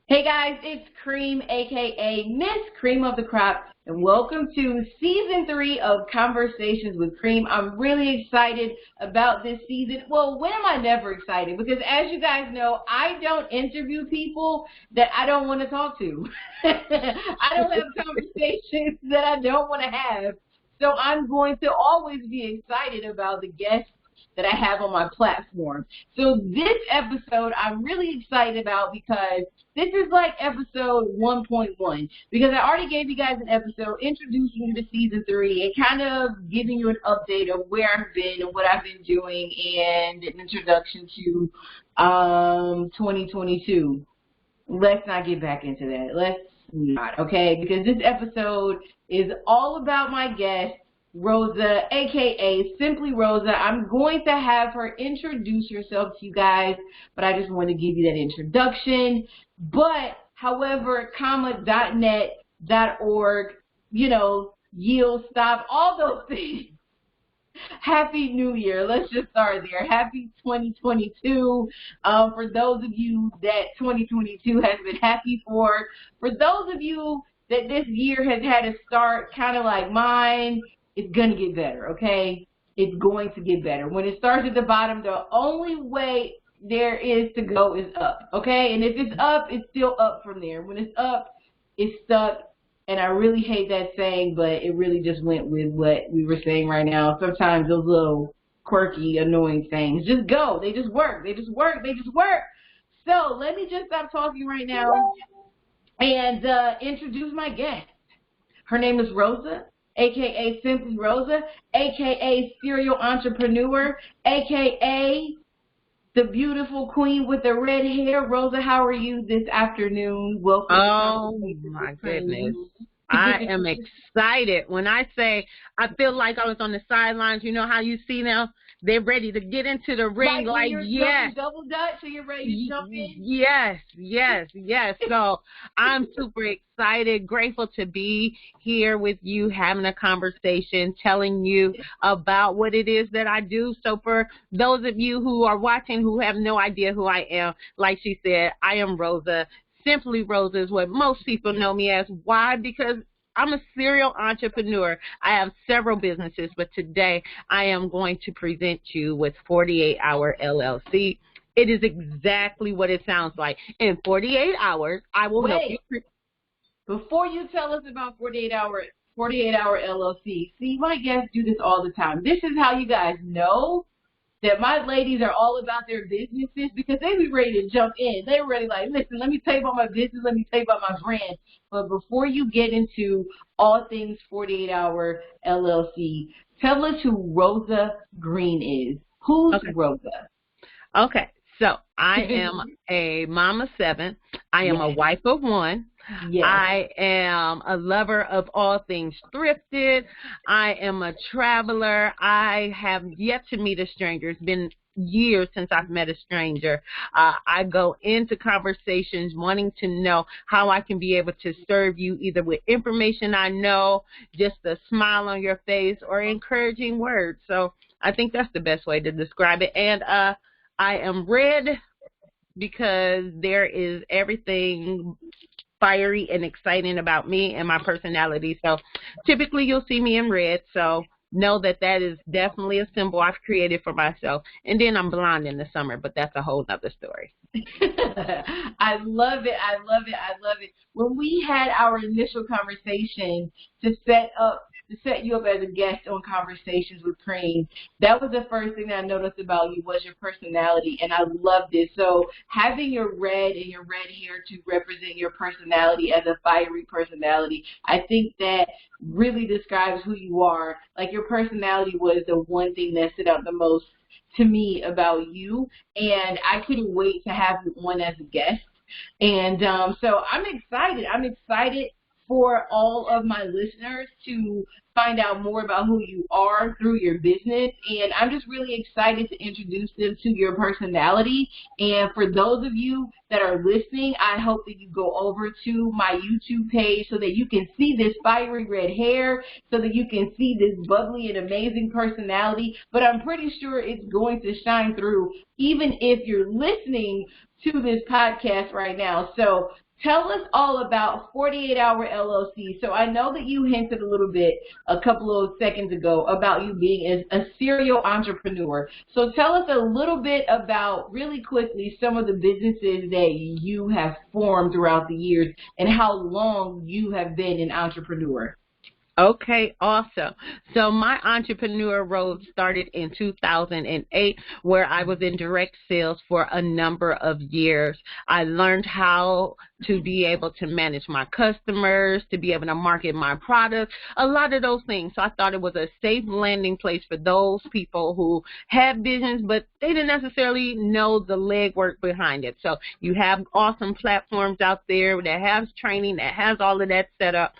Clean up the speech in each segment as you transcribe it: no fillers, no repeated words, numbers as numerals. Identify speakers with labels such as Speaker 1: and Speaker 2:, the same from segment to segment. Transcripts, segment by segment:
Speaker 1: Hey guys, it's Cream, aka Miss Cream of the Crop, and welcome to Season 3 of Conversations with Cream. I'm really excited about this season. Well, when am I never excited? Because as you guys know, I don't interview people that I don't want to talk to. I don't have conversations that I don't want to have. So I'm going to always be excited about the guests that I have on my platform. So this episode I'm really excited about because this is like episode 1.1 because I already gave you guys an episode introducing you to season 3 and kind of giving you an update of where I've been and what I've been doing and an introduction to 2022. Let's not get back into that. Let's not, okay? Because this episode is all about my guest, Rosa, aka Simply Rosa. I'm going to have her introduce herself to you guys, but I just want to give you that introduction. But, however, .net, .org, yield, stop, all those things. Happy New Year. Let's just start there. Happy 2022. For those of you that 2022 has been happy for those of you that this year has had a start kind of like mine, it's going to get better, okay? It's going to get better. When it starts at the bottom, the only way there is to go is up, okay? And if it's up, it's still up from there. When it's up, it's stuck. And I really hate that saying, but it really just went with what we were saying right now. Sometimes those little quirky, annoying things just go. They just work. They just work. They just work. So let me just stop talking right now and introduce my guest. Her name is Rosa, a.k.a. Simply Rosa, a.k.a. serial entrepreneur, a.k.a. the beautiful queen with the red hair. Rosa, how are you this afternoon? Welcome.
Speaker 2: Oh, my goodness. I am excited. When I say I feel like I was on the sidelines, you know how you see now? They're ready to get into the ring. Like yes.
Speaker 1: Double dutch, so you're ready to jump in?
Speaker 2: Yes. So I'm super excited, grateful to be here with you, having a conversation, telling you about what it is that I do. So for those of you who are watching who have no idea who I am, like she said, I am Rosa. Simply Rosa is what most people know me as. Why? Because I'm a serial entrepreneur. I have several businesses, but today I am going to present you with 48 Hour LLC. It is exactly what it sounds like. In 48 hours, I will help you.
Speaker 1: Before you tell us about 48 Hour LLC, see, my guests do this all the time. This is how you guys know that my ladies are all about their businesses because they be ready to jump in. They're ready like, listen, let me tell you about my business. Let me tell you about my brand. But before you get into all things 48 Hour LLC, tell us who Rosa Green is. Who's Rosa?
Speaker 2: Okay, so I am a mom of 7. I am a wife of 1. Yes. I am a lover of all things thrifted. I am a traveler. I have yet to meet a stranger. It's been years since I've met a stranger. I go into conversations wanting to know how I can be able to serve you either with information I know, just a smile on your face, or encouraging words. So I think that's the best way to describe it. And I am red because there is everything fiery and exciting about me and my personality. So typically you'll see me in red. So know that that is definitely a symbol I've created for myself. And then I'm blonde in the summer, but that's a whole other story.
Speaker 1: I love it. I love it. I love it. When we had our initial conversation to set you up as a guest on Conversations with Cream, that was the first thing that I noticed about you was your personality, and I loved it. So having your red and your red hair to represent your personality as a fiery personality, I think that really describes who you are. Like, your personality was the one thing that stood out the most to me about you, and I couldn't wait to have you on as a guest. And so I'm excited. I'm excited for all of my listeners to find out more about who you are through your business. And I'm just really excited to introduce them to your personality. And for those of you that are listening, I hope that you go over to my YouTube page so that you can see this fiery red hair, so that you can see this bubbly and amazing personality. But I'm pretty sure it's going to shine through even if you're listening to this podcast right now. So tell us all about 48 Hour LLC. So I know that you hinted a little bit a couple of seconds ago about you being a serial entrepreneur. So tell us a little bit about, really quickly, some of the businesses that you have formed throughout the years and how long you have been an entrepreneur.
Speaker 2: Okay, awesome. So my entrepreneur road started in 2008, where I was in direct sales for a number of years. I learned how to be able to manage my customers, to be able to market my products, a lot of those things. So I thought it was a safe landing place for those people who had visions, but they didn't necessarily know the legwork behind it. So you have awesome platforms out there that has training, that has all of that set up.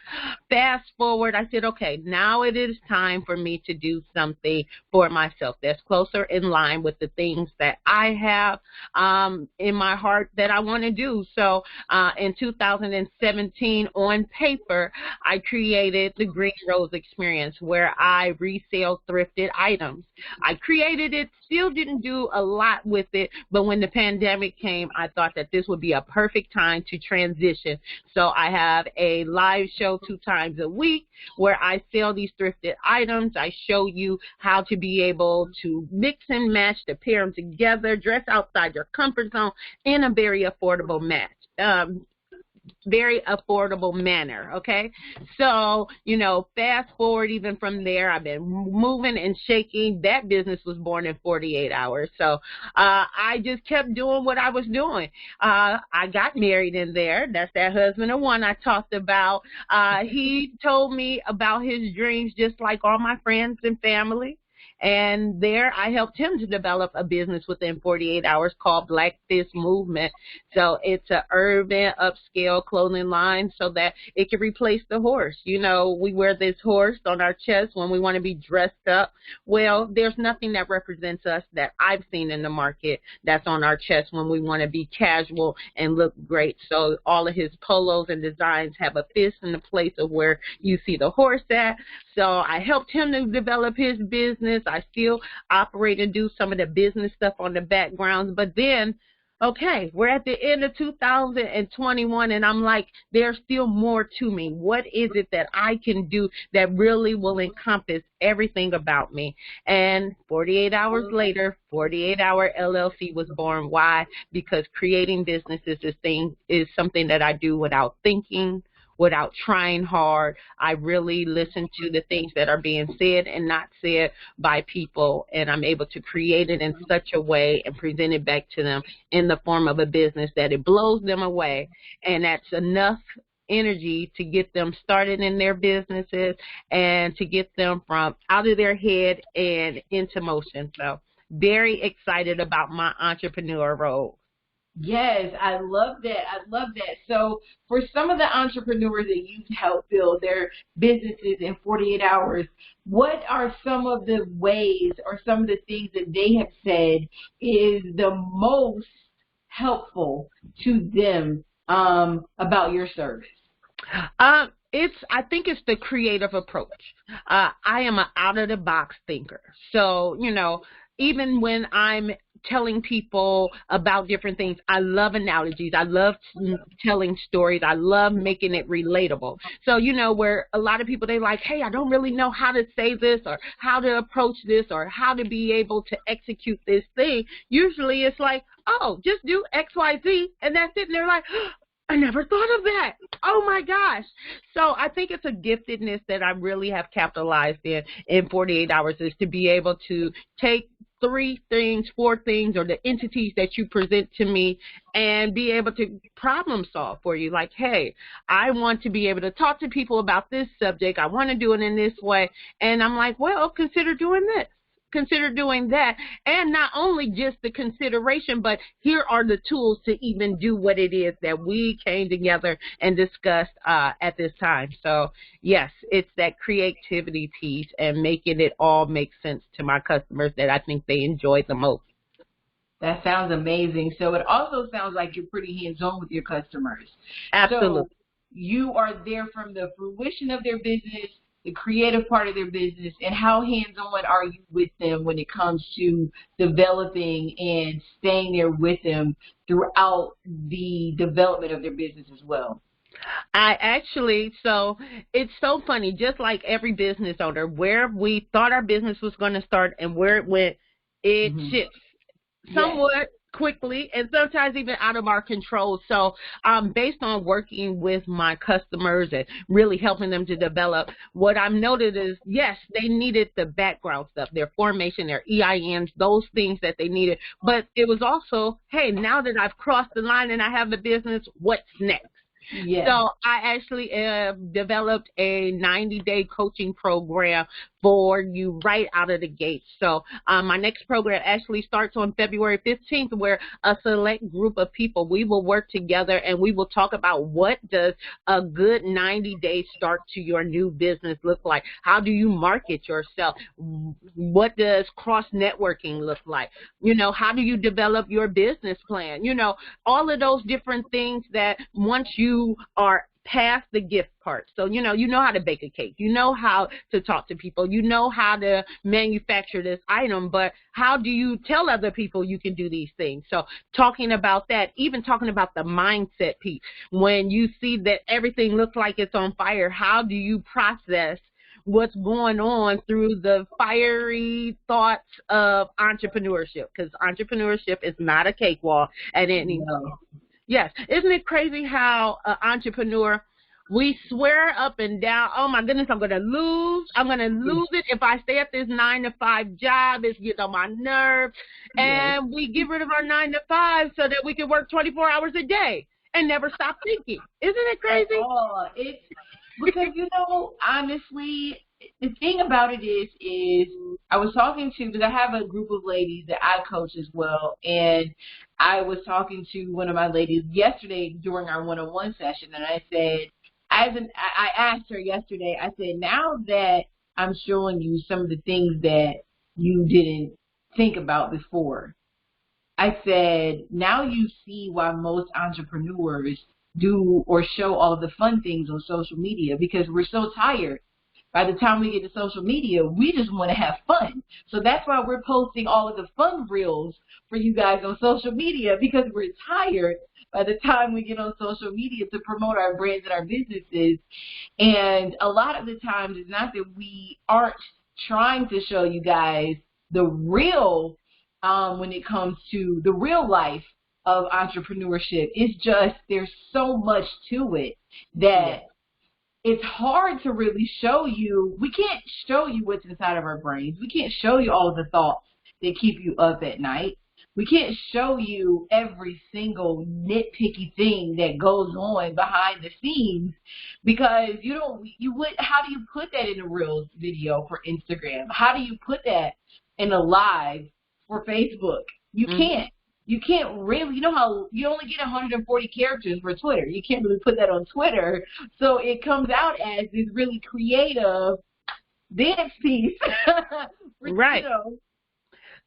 Speaker 2: Fast forward, I said, okay, now it is time for me to do something for myself that's closer in line with the things that I have in my heart that I want to do. So in 2017, on paper, I created the Green Rose Experience, where I resell thrifted items. I created it, still didn't do a lot with it, but when the pandemic came, I thought that this would be a perfect time to transition. So I have a live show 2 times a week where I sell these thrifted items. I show you how to be able to mix and match, to pair them together, dress outside your comfort zone in a very affordable manner, okay? So, fast forward even from there, I've been moving and shaking. That business was born in 48 hours. So I just kept doing what I was doing. I got married in there. That's that husband of one I talked about. He told me about his dreams just like all my friends and family. And there I helped him to develop a business within 48 hours called Black Fist Movement. So it's an urban upscale clothing line so that it can replace the horse. We wear this horse on our chest when we want to be dressed up. Well, there's nothing that represents us that I've seen in the market that's on our chest when we want to be casual and look great. So all of his polos and designs have a fist in the place of where you see the horse at. So I helped him to develop his business. I still operate and do some of the business stuff on the backgrounds. But then, okay, we're at the end of 2021, and I'm like, there's still more to me. What is it that I can do that really will encompass everything about me? And 48 hours later, 48 Hour LLC was born. Why? Because creating businesses is something that I do without thinking, without trying hard. I really listen to the things that are being said and not said by people, and I'm able to create it in such a way and present it back to them in the form of a business that it blows them away, and that's enough energy to get them started in their businesses and to get them from out of their head and into motion. So very excited about my entrepreneur role.
Speaker 1: Yes, I love that. I love that. So for some of the entrepreneurs that you've helped build their businesses in 48 hours, what are some of the ways or some of the things that they have said is the most helpful to them about your service?
Speaker 2: I think it's the creative approach. I am an out of the box thinker. So, even when I'm telling people about different things, I love analogies. I love telling stories. I love making it relatable. So, where a lot of people, they like, hey, I don't really know how to say this or how to approach this or how to be able to execute this thing. Usually it's like, oh, just do X, Y, Z, and that's it. And they're like, I never thought of that. Oh, my gosh. So I think it's a giftedness that I really have capitalized in 48 hours, is to be able to take 3 things, 4 things, or the entities that you present to me and be able to problem solve for you. Like, hey, I want to be able to talk to people about this subject. I want to do it in this way. And I'm like, well, consider doing this. Consider doing that. And not only just the consideration, but here are the tools to even do what it is that we came together and discussed at this time. So yes, it's that creativity piece and making it all make sense to my customers that I think they enjoy the most.
Speaker 1: That sounds amazing. So it also sounds like you're pretty hands-on with your customers.
Speaker 2: Absolutely.
Speaker 1: So you are there from the fruition of their business the creative part of their business, and how hands-on are you with them when it comes to developing and staying there with them throughout the development of their business as well?
Speaker 2: So it's so funny, just like every business owner, where we thought our business was going to start and where it went, it shifts somewhat quickly and sometimes even out of our control. So based on working with my customers and really helping them to develop, what I've noted is, yes, they needed the background stuff, their formation, their EINs, those things that they needed. But it was also, hey, now that I've crossed the line and I have a business, what's next?
Speaker 1: Yeah.
Speaker 2: So I actually developed a 90-day coaching program for you right out of the gate. So my next program actually starts on February 15th, where a select group of people, we will work together and we will talk about what does a good 90-day start to your new business look like? How do you market yourself? What does cross-networking look like? You know, how do you develop your business plan? You know, all of those different things that once you are past the gift part. So, you know how to bake a cake. You know how to talk to people. You know how to manufacture this item, but how do you tell other people you can do these things? So talking about that, even talking about the mindset piece. When you see that everything looks like it's on fire, how do you process what's going on through the fiery thoughts of entrepreneurship? Because entrepreneurship is not a cakewalk at any time. Yes. Isn't it crazy how an entrepreneur, we swear up and down, oh my goodness, I'm going to lose it if I stay at this 9-to-5 job. It's getting on my nerves. And we get rid of our 9-to-5 so that we can work 24 hours a day and never stop thinking. Isn't it crazy?
Speaker 1: Oh, it's because, honestly, the thing about it is I was talking to, because I have a group of ladies that I coach as well, and I was talking to one of my ladies yesterday during our one-on-one session, and I said, I asked her yesterday, I said, now that I'm showing you some of the things that you didn't think about before, I said, now you see why most entrepreneurs do or show all of the fun things on social media, because we're so tired. By the time we get to social media, we just want to have fun. So that's why we're posting all of the fun reels for you guys on social media, because we're tired by the time we get on social media to promote our brands and our businesses. And a lot of the times it's not that we aren't trying to show you guys the real, when it comes to the real life of entrepreneurship. It's just there's so much to it that it's hard to really show you. We can't show you what's inside of our brains. We can't show you all the thoughts that keep you up at night. We can't show you every single nitpicky thing that goes on behind the scenes, because how do you put that in a Reels video for Instagram? How do you put that in a live for Facebook? You can't. You can't really, how you only get 140 characters for Twitter. You can't really put that on Twitter. So it comes out as this really creative dance piece.
Speaker 2: Right.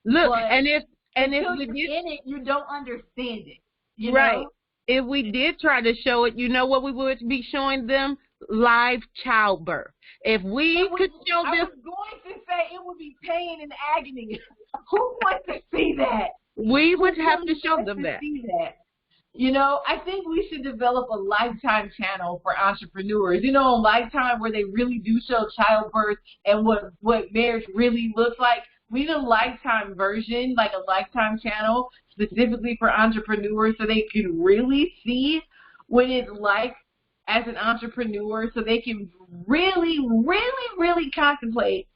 Speaker 2: Look, and if
Speaker 1: we get in it, you don't understand it. You
Speaker 2: right.
Speaker 1: know?
Speaker 2: If we did try to show it, you know what we would be showing them? Live childbirth. If we could show this. I
Speaker 1: was going to say it would be pain and agony. Who wants to see that?
Speaker 2: We would have to show them that.
Speaker 1: I think we should develop a Lifetime channel for entrepreneurs. On Lifetime, where they really do show childbirth and what marriage really looks like. We need a Lifetime version, like a Lifetime channel specifically for entrepreneurs, so they can really see what it's like as an entrepreneur, so they can really, really, really contemplate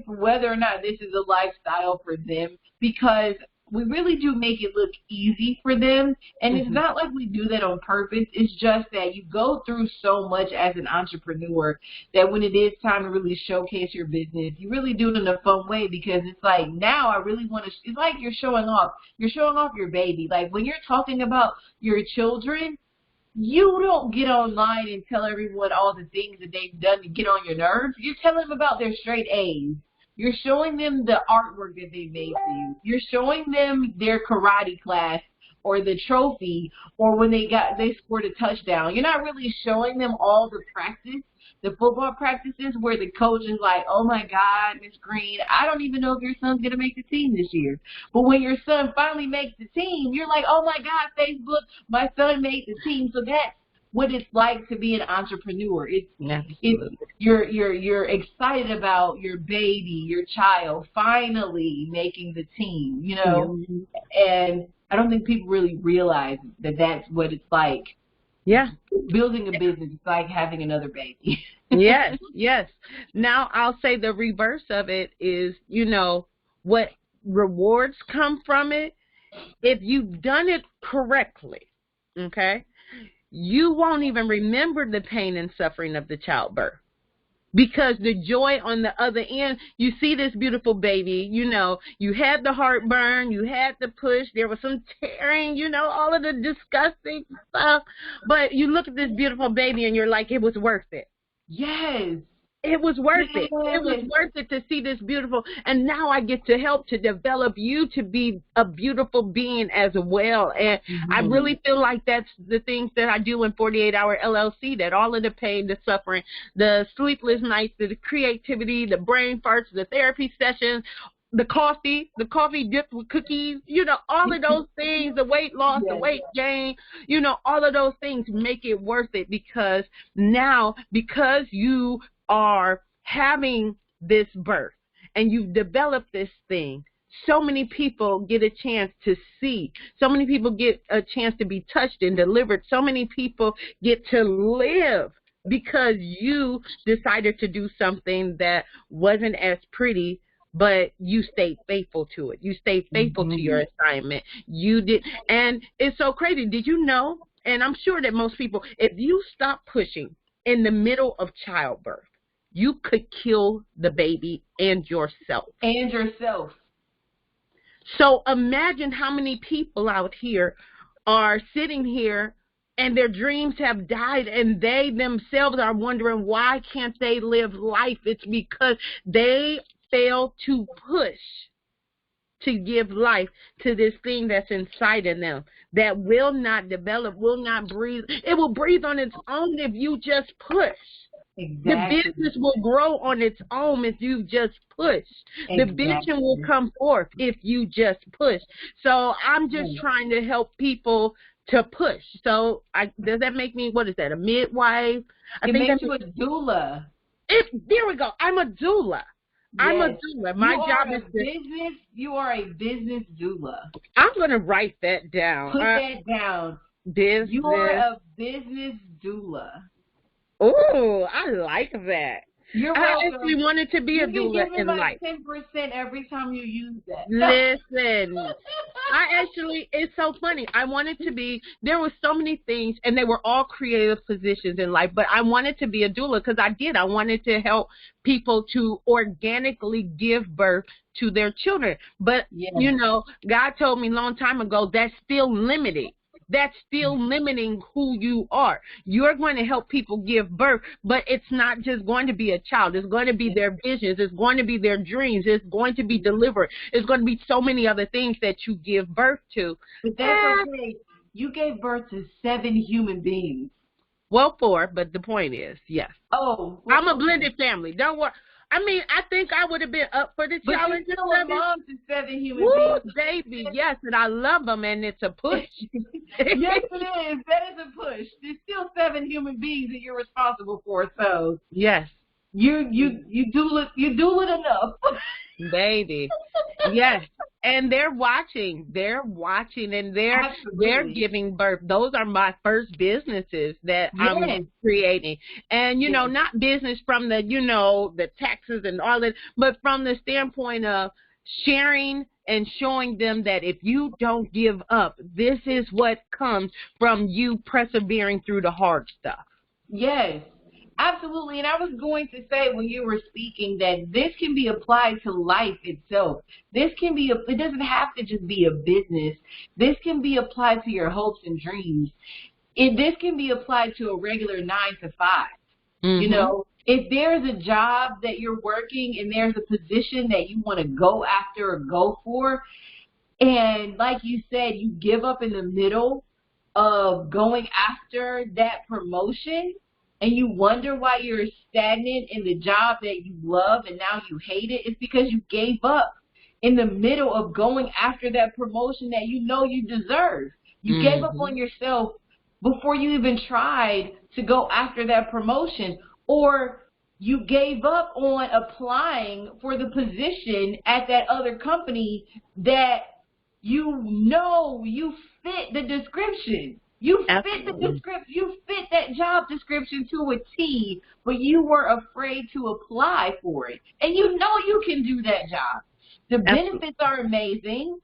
Speaker 1: whether or not this is a lifestyle for them, because we really do make it look easy for them, and it's not like we do that on purpose. It's just that you go through so much as an entrepreneur that when it is time to really showcase your business, you really do it in a fun way, because it's like, now I really want to, it's like you're showing off your baby. Like when you're talking about your children, you don't get online and tell everyone all the things that they've done to get on your nerves. You're telling them about their straight A's. You're showing them the artwork that they made for you. You're showing them their karate class or the trophy or when they scored a touchdown. You're not really showing them all the football practices where the coach is like, oh my God, Miss Green, I don't even know if your son's going to make the team this year. But when your son finally makes the team, you're like, oh my God, Facebook, my son made the team. So that's what it's like to be an entrepreneur. You're excited about your baby, your child finally making the team, you know. Mm-hmm. And I don't think people really realize that that's what it's like.
Speaker 2: Yeah.
Speaker 1: Building a business is like having another baby.
Speaker 2: Yes, yes. Now I'll say the reverse of it is, you know, what rewards come from it. If you've done it correctly, okay, you won't even remember the pain and suffering of the childbirth. Because the joy on the other end, you see this beautiful baby, you know, you had the heartburn, you had the push, there was some tearing, you know, all of the disgusting stuff. But you look at this beautiful baby and you're like, it was worth it.
Speaker 1: Yes.
Speaker 2: It was worth it. It was worth it to see this beautiful. And now I get to help to develop you to be a beautiful being as well. And I really feel like that's the things that I do in 48 Hour LLC, that all of the pain, the suffering, the sleepless nights, the creativity, the brain farts, the therapy sessions, the coffee dipped with cookies, you know, all of those things, the weight loss, the weight gain, you know, all of those things make it worth it because now, because you are having this birth and you've developed this thing, so many people get a chance to see, so many people get a chance to be touched and delivered, so many people get to live because you decided to do something that wasn't as pretty, but you stayed faithful to it. You stayed faithful to your assignment. You did. And it's so crazy. Did you know, and I'm sure that most people, if you stop pushing in the middle of childbirth, you could kill the baby and yourself.
Speaker 1: And yourself.
Speaker 2: So imagine how many people out here are sitting here and their dreams have died and they themselves are wondering why can't they live life? It's because they fail to push to give life to this thing that's inside of them that will not develop, will not breathe. It will breathe on its own if you just push. Exactly. The business will grow on its own if you just push. Exactly. The vision will come forth if you just push. So I'm just trying to help people to push. So does that make me, what is that, a midwife?
Speaker 1: It makes you a doula.
Speaker 2: There we go. I'm a doula. Yes. I'm a doula. My job is
Speaker 1: business. You are a business doula.
Speaker 2: I'm going to write that down.
Speaker 1: Put that down.
Speaker 2: Business.
Speaker 1: You are a business doula.
Speaker 2: Oh, I like that.
Speaker 1: You're welcome.
Speaker 2: I actually wanted to be a doula in life.
Speaker 1: 10% every time you use that.
Speaker 2: Listen, it's so funny. I wanted to be, there were so many things, and they were all creative positions in life, but I wanted to be a doula because I wanted to help people to organically give birth to their children. But, you know, God told me a long time ago, that's still limiting. That's still limiting who you are. You're going to help people give birth, but it's not just going to be a child. It's going to be their visions. It's going to be their dreams. It's going to be delivered. It's going to be so many other things that you give birth to.
Speaker 1: But that's okay. You gave birth to 7 human beings.
Speaker 2: Well, 4, but the point is, yes.
Speaker 1: Oh.
Speaker 2: Well, I'm a blended family. Don't worry. I mean, I think I would have been up for the challenge.
Speaker 1: But you're still a mom to 7 human beings.
Speaker 2: Baby, yes, and I love them, and it's a push.
Speaker 1: Yes, it is. That is a push. There's still 7 human beings that you're responsible for. So
Speaker 2: yes,
Speaker 1: you do it enough,
Speaker 2: baby. Yes, and they're watching, and they're giving birth. Those are my first businesses that I'm creating, and you know, not business from the the taxes and all that, but from the standpoint of sharing and showing them that if you don't give up, this is what comes from you persevering through the hard stuff.
Speaker 1: Yes. Absolutely, and I was going to say when you were speaking that this can be applied to life itself. This can be, it doesn't have to just be a business. This can be applied to your hopes and dreams. This can be applied to a regular 9 to 5. Mm-hmm. You know, if there's a job that you're working and there's a position that you want to go after or go for, And like you said, you give up in the middle of going after that promotion, and you wonder why you're stagnant in the job that you love and now you hate it. It's because you gave up in the middle of going after that promotion that you know you deserve. You gave up on yourself before you even tried to go after that promotion, or you gave up on applying for the position at that other company that you know you fit the description. You fit the description. You fit that job description to a T, but you were afraid to apply for it. And you know you can do that job. The benefits are amazing.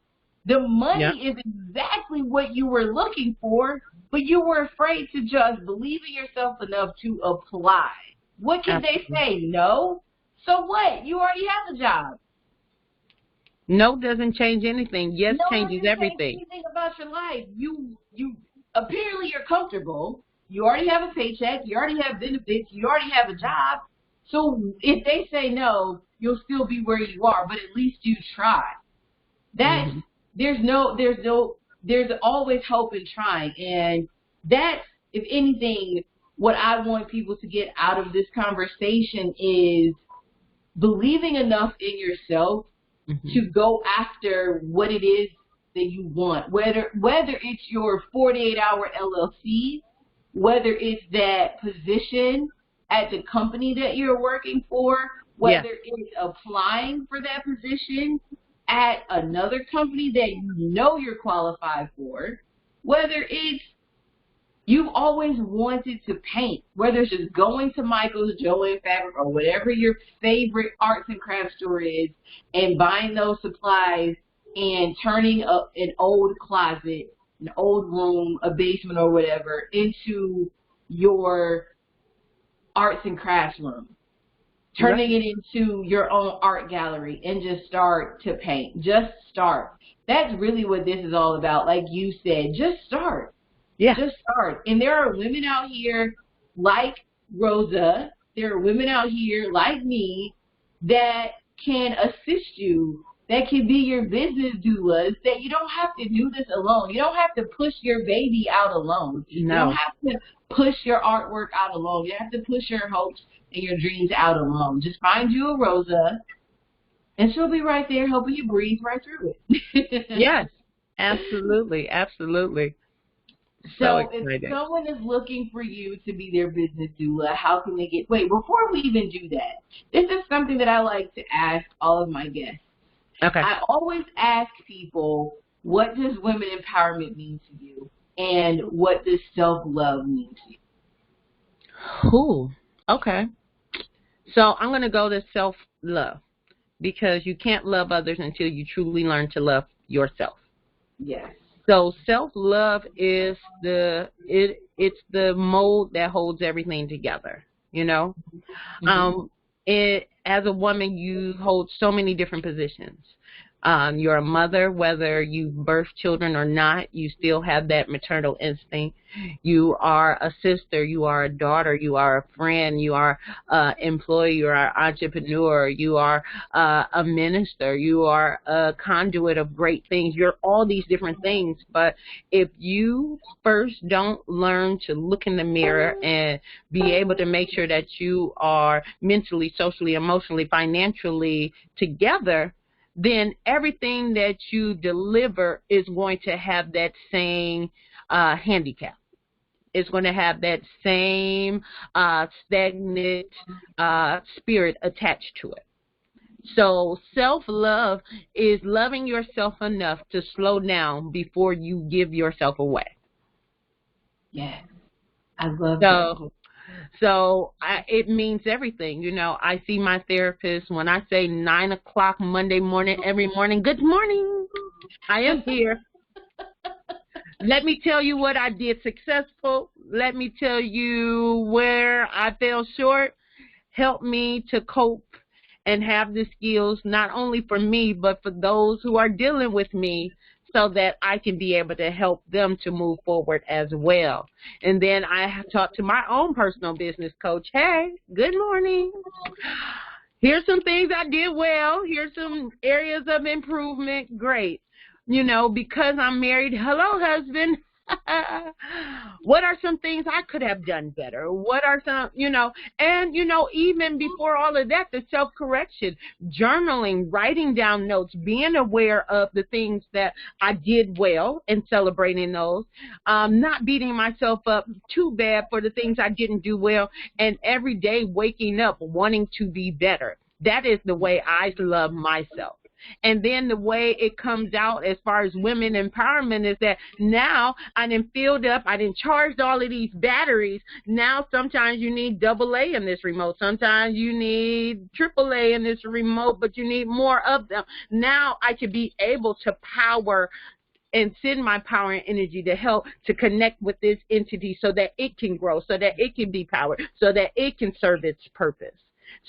Speaker 1: The money is exactly what you were looking for, but you were afraid to just believe in yourself enough to apply. What can they say? No? So what? You already have a job.
Speaker 2: No doesn't change anything. Yes changes everything.
Speaker 1: Change anything about your life. You apparently you're comfortable. You already have a paycheck. You already have benefits. You already have a job. So if they say no, you'll still be where you are, but at least you try. That's there's always hope in trying, and that's, if anything, what I want people to get out of this conversation is believing enough in yourself to go after what it is that you want, whether it's your 48-hour LLC, whether it's that position at the company that you're working for, whether it's applying for that position at another company that you know you're qualified for, whether it's you've always wanted to paint, whether it's just going to Michael's, Joann Fabric, or whatever your favorite arts and crafts store is, and buying those supplies and turning an old closet, an old room, a basement or whatever, into your arts and crafts room. Turning it into your own art gallery and just start to paint. Just start. That's really what this is all about. Like you said, just start. Yeah. Just start. And there are women out here like Rosa. There are women out here like me that can assist you, that can be your business doulas, that you don't have to do this alone. You don't have to push your baby out alone. No. You don't have to push your artwork out alone. You have to push your hopes and your dreams out alone. Just find you a Rosa, and she'll be right there helping you breathe right through it.
Speaker 2: Yes, absolutely, absolutely.
Speaker 1: So if someone is looking for you to be their business doula, how can they get... Wait, before we even do that, this is something that I like to ask all of my guests. Okay. I always ask people, what does women empowerment mean to you? And what does self-love mean to you?
Speaker 2: Ooh, okay. So I'm going to go to self-love, because you can't love others until you truly learn to love yourself. Yes. So self-love is it's the mold that holds everything together, you know. As a woman, you hold so many different positions. You're a mother, whether you birth children or not, you still have that maternal instinct. You are a sister, you are a daughter, you are a friend, you are an employee, you are an entrepreneur, you are a minister, you are a conduit of great things. You're all these different things, but if you first don't learn to look in the mirror and be able to make sure that you are mentally, socially, emotionally, financially together, then everything that you deliver is going to have that same handicap. It's going to have that same stagnant spirit attached to it. So self-love is loving yourself enough to slow down before you give yourself away.
Speaker 1: Yes, I love that.
Speaker 2: So it means everything. You know, I see my therapist when I say 9 o'clock Monday morning, every morning, good morning, I am here. Let me tell you what I did successful. Let me tell you where I fell short. Help me to cope and have the skills, not only for me, but for those who are dealing with me, so that I can be able to help them to move forward as well. And then I talk to my own personal business coach. Hey, good morning. Here's some things I did well. Here's some areas of improvement. Great. you know, because I'm married, hello, husband. What are some things I could have done better? What are some, you know, and, you know, even before all of that, the self-correction, journaling, writing down notes, being aware of the things that I did well and celebrating those, not beating myself up too bad for the things I didn't do well, and every day waking up wanting to be better. That is the way I love myself. And then the way it comes out as far as women empowerment is that now I done filled up, I done charged all of these batteries. Now sometimes you need AA in this remote. Sometimes you need AAA in this remote, but you need more of them. Now I can be able to power and send my power and energy to help to connect with this entity so that it can grow, so that it can be powered, so that it can serve its purpose.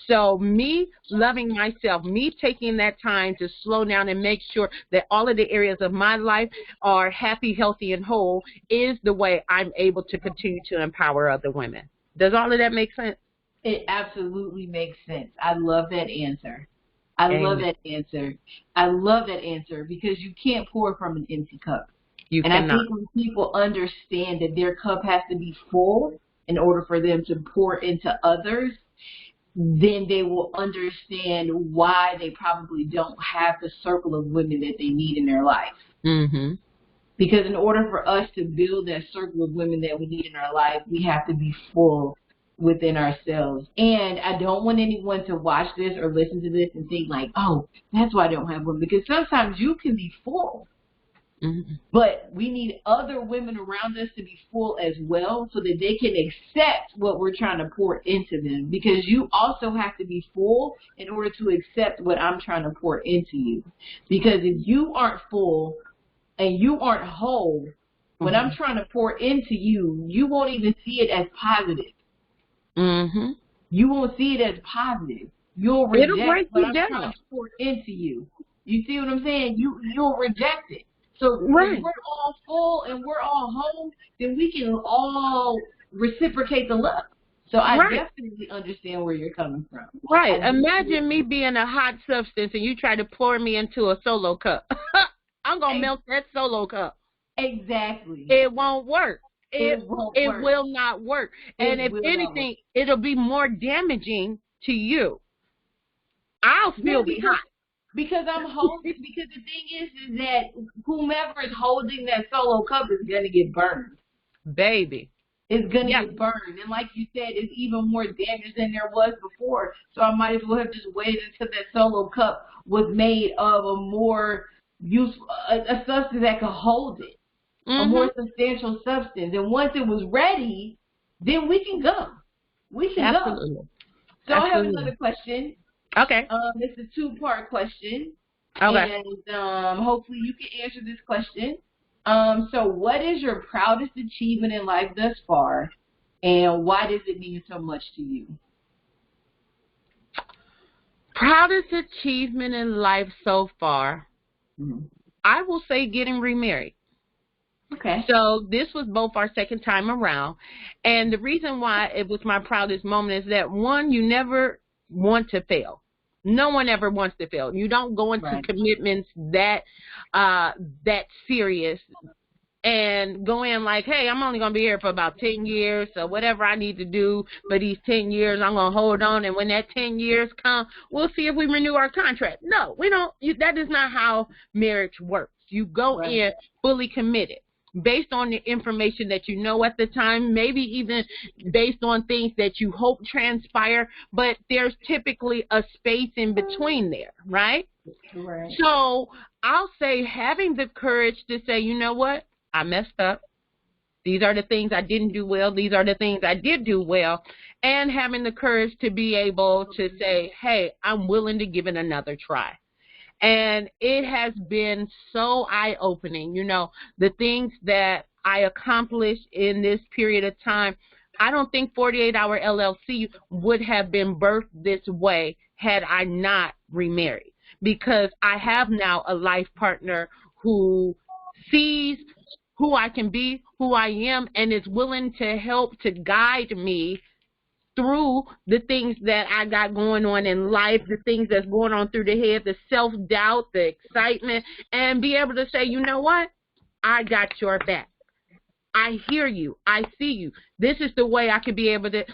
Speaker 2: So me loving myself, me taking that time to slow down and make sure that all of the areas of my life are happy, healthy, and whole is the way I'm able to continue to empower other women. Does all of that make sense?
Speaker 1: It absolutely makes sense. I love that answer. I
Speaker 2: Amen.
Speaker 1: love that answer. I love that answer because you can't pour from an empty cup.
Speaker 2: You
Speaker 1: and
Speaker 2: cannot.
Speaker 1: I think when people understand that their cup has to be full in order for them to pour into others, then they will understand why they probably don't have the circle of women that they need in their life.
Speaker 2: Mm-hmm.
Speaker 1: Because in order for us to build that circle of women that we need in our life, we have to be full within ourselves. And I don't want anyone to watch this or listen to this and think like, oh, that's why I don't have women. Because sometimes you can be full. Mm-hmm. But we need other women around us to be full as well so that they can accept what we're trying to pour into them. Because you also have to be full in order to accept what I'm trying to pour into you. Because if you aren't full and you aren't whole, when I'm trying to pour into you, you won't even see it as positive.
Speaker 2: Mm-hmm.
Speaker 1: You won't see it as positive. You'll reject what I'm trying to pour into you. You see what I'm saying? You'll reject it. So right. If we're all full and we're all whole, then we can all reciprocate the love. So I definitely understand where you're coming from.
Speaker 2: Right. Imagine me being a hot substance and you try to pour me into a solo cup. I'm going to melt that solo cup.
Speaker 1: Exactly.
Speaker 2: It won't work. It
Speaker 1: won't
Speaker 2: will not work. And if anything, it'll be more damaging to you. I'll still be hot.
Speaker 1: Because I'm holding, because the thing is that whomever is holding that solo cup is going to get burned.
Speaker 2: Baby.
Speaker 1: It's going to get burned. And like you said, it's even more damage than there was before. So I might as well have just waited until that solo cup was made of a more useful, a substance that could hold it. A more substantial substance. And once it was ready, then we can go. We can go. So I have another question.
Speaker 2: Okay.
Speaker 1: It's a two-part question.
Speaker 2: Okay.
Speaker 1: And hopefully you can answer this question. So what is your proudest achievement in life thus far, and why does it mean so much to you?
Speaker 2: Proudest achievement in life so far, I will say getting remarried.
Speaker 1: Okay.
Speaker 2: So this was both our second time around. And the reason why it was my proudest moment is that, one, you never want to fail. No one ever wants to fail. You don't go into commitments that serious and go in like, hey, I'm only going to be here for about 10 years, so whatever I need to do for these 10 years, I'm going to hold on, and when that 10 years come, we'll see if we renew our contract. No, we don't. That is not how marriage works. You go in fully committed, based on the information that you know at the time, maybe even based on things that you hope transpire, but there's typically a space in between there, right?
Speaker 1: Right.
Speaker 2: So I'll say having the courage to say, you know what, I messed up. These are the things I didn't do well. These are the things I did do well. And having the courage to be able to say, hey, I'm willing to give it another try. And it has been so eye-opening, you know, the things that I accomplished in this period of time. I don't think 48 Hour LLC would have been birthed this way had I not remarried, because I have now a life partner who sees who I can be, who I am, and is willing to help to guide me through the things that I got going on in life, the things that's going on through the head, the self-doubt, the excitement, and be able to say, you know what? I got your back. I hear you. I see you. This is the way I can be able to,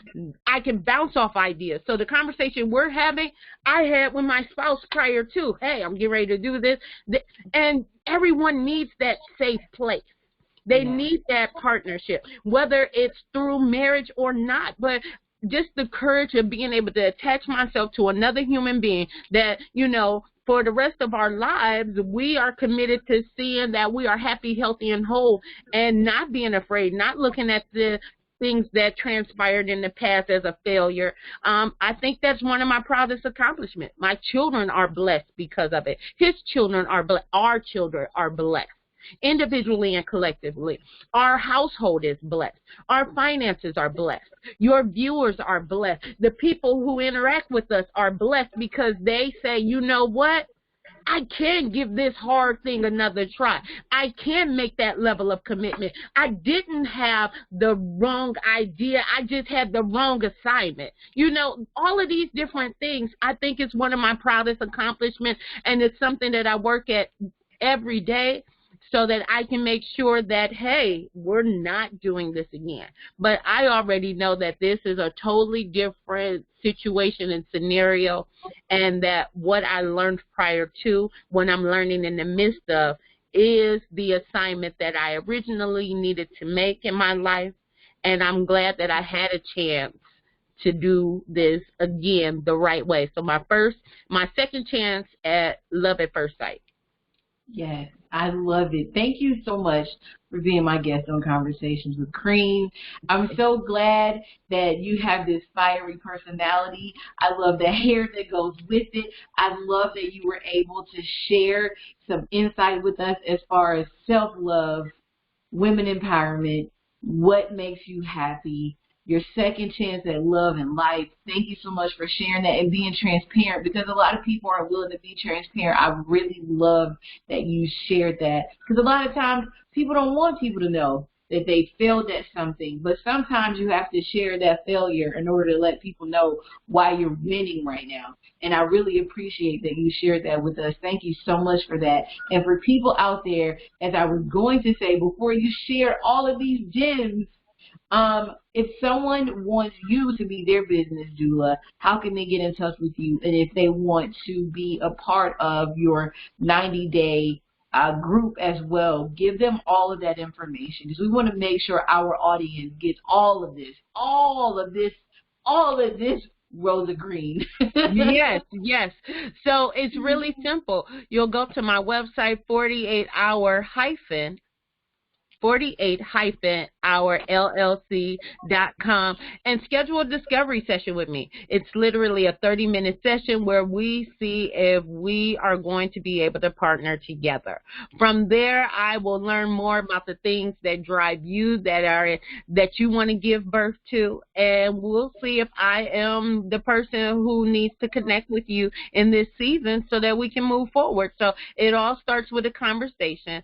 Speaker 2: I can bounce off ideas. So the conversation we're having, I had with my spouse prior to, hey, I'm getting ready to do this. And everyone needs that safe place. They need that partnership, whether it's through marriage or not. But just the courage of being able to attach myself to another human being that, you know, for the rest of our lives, we are committed to seeing that we are happy, healthy, and whole, and not being afraid, not looking at the things that transpired in the past as a failure. I think that's one of my proudest accomplishments. My children are blessed because of it. His children are blessed. Our children are blessed. Individually and collectively. Our household is blessed. Our finances are blessed. Your viewers are blessed. The people who interact with us are blessed because they say, you know what? I can give this hard thing another try. I can make that level of commitment. I didn't have the wrong idea. I just had the wrong assignment. You know, all of these different things, I think is one of my proudest accomplishments, and it's something that I work at every day, so that I can make sure that, hey, we're not doing this again. But I already know that this is a totally different situation and scenario, and that what I learned prior to, when I'm learning in the midst of, is the assignment that I originally needed to make in my life. And I'm glad that I had a chance to do this again the right way. So my second chance at love at first sight.
Speaker 1: Yes, I love it. Thank you so much for being my guest on Conversations with Cream. I'm so glad that you have this fiery personality. I love the hair that goes with it. I love that you were able to share some insight with us as far as self-love, women empowerment, what makes you happy, your second chance at love and life. Thank you so much for sharing that and being transparent, because a lot of people are willing to be transparent. I really love that you shared that, because a lot of times people don't want people to know that they failed at something, but sometimes you have to share that failure in order to let people know why you're winning right now. And I really appreciate that you shared that with us. Thank you so much for that. And for people out there, as I was going to say, before you share all of these gems, if someone wants you to be their business doula, how can they get in touch with you? And if they want to be a part of your 90-day group as well, give them all of that information, because we want to make sure our audience gets all of this, Rosa Green.
Speaker 2: Yes. So it's really simple. You'll go to my website, 48hourllc.com, and schedule a discovery session with me. It's literally a 30-minute session where we see if we are going to be able to partner together. From there, I will learn more about the things that drive you, that you want to give birth to, and we'll see if I am the person who needs to connect with you in this season so that we can move forward. So it all starts with a conversation.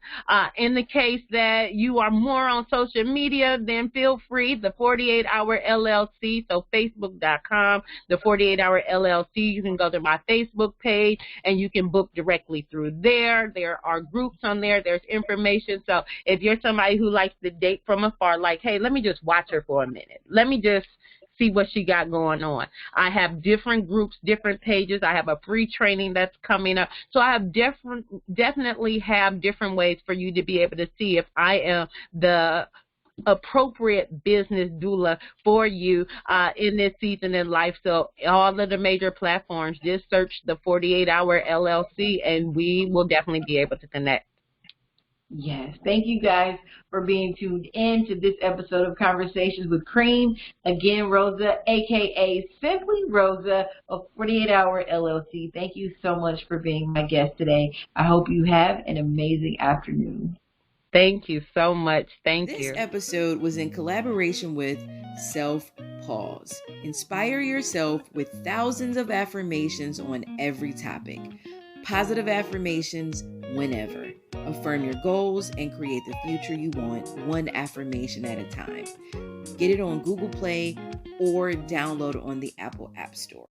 Speaker 2: In the case that you are more on social media, then feel free, the 48-Hour LLC, so facebook.com, the 48-Hour LLC. You can go to my Facebook page and you can book directly through there. There are groups on there. There's information. So if you're somebody who likes to date from afar, like, hey, let me just watch her for a minute. Let me just see what she got going on. I have different groups, different pages. I have a free training that's coming up. So I have definitely have different ways for you to be able to see if I am the appropriate business doula for you in this season in life. So all of the major platforms, just search the 48-Hour LLC and we will definitely be able to connect.
Speaker 1: Yes. Thank you guys for being tuned in to this episode of Conversations with Cream. Again, Rosa, a.k.a. Simply Rosa of 48-Hour LLC. Thank you so much for being my guest today. I hope you have an amazing afternoon.
Speaker 2: Thank you so much. Thank you.
Speaker 3: This episode was in collaboration with Self Pause. Inspire yourself with thousands of affirmations on every topic. Positive affirmations whenever. Affirm your goals and create the future you want, one affirmation at a time. Get it on Google Play or download it on the Apple App Store.